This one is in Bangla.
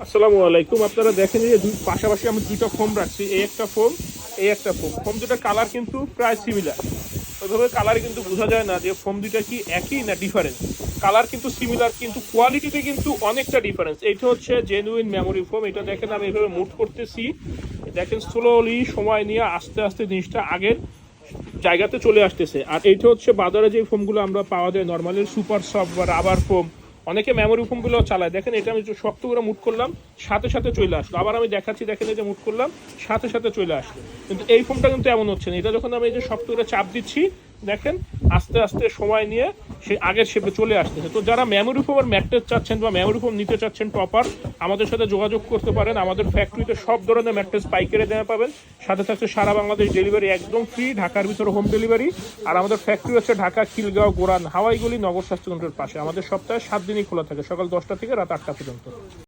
আসসালামু আলাইকুম। আপনারা দেখেন যে পাশাপাশি আমি দুইটা ফোম রাখছি, এই একটা ফোম, এই একটা ফোম। ফোম দুটা কালার কিন্তু প্রায় সিমিলার, ওইভাবে কালারে কিন্তু বোঝা যায় না যে ফোম দুইটা কি একই না ডিফারেন্স। কালার কিন্তু সিমিলার, কিন্তু কোয়ালিটিতে কিন্তু অনেকটা ডিফারেন্স। এইটা হচ্ছে জেনুইন মেমোরি ফোম। এটা দেখেন আমি এভাবে মুভ করতেছি, দেখেন স্লোলি সময় নিয়ে আস্তে আস্তে জিনিসটা আগের জায়গাতে চলে আসতেছে। আর এইটা হচ্ছে বাজারে যে ফোমগুলো আমরা পাওয়া যায় নর্মালি সুপার সফট বা রাবার ফোম, অনেকে মেমোরি ফোমগুলো চালায়। দেখেন এটা আমি শক্ত করে মুট করলাম, সাথে সাথে চলে আসলো। আবার আমি দেখাচ্ছি, দেখেন এই যে মুট করলাম, সাথে সাথে চলে আসলো। কিন্তু এই ফোমটা কিন্তু এমন হচ্ছে না। এটা যখন আমি এই যে শক্ত করে চাপ দিচ্ছি, দেখেন আস্তে আস্তে সময় নিয়ে সে আগের শেপে চলে আসতেছে। তো যারা মেমোরি ফোম আর ম্যাট্রেস চাচ্ছেন বা মেমোরি ফোম নিতে চাচ্ছেন টপার, আমাদের সাথে যোগাযোগ করতে পারেন। আমাদের ফ্যাক্টরিতে সব ধরনের ম্যাট্রেস পাইকারি দেওয়া পাবেন, সাথে থাকছে সারা বাংলাদেশ ডেলিভারি একদম ফ্রি, ঢাকার ভিতরে হোম ডেলিভারি। আর আমাদের ফ্যাক্টরি হচ্ছে ঢাকা, খিলগাঁও, গোরান, হাওয়াইগুলি, নগর স্বাস্থ্য কেন্দ্রের পাশে। আমাদের সপ্তাহে 7 দিনই খোলা থাকে, সকাল 10টা থেকে রাত 8টা পর্যন্ত।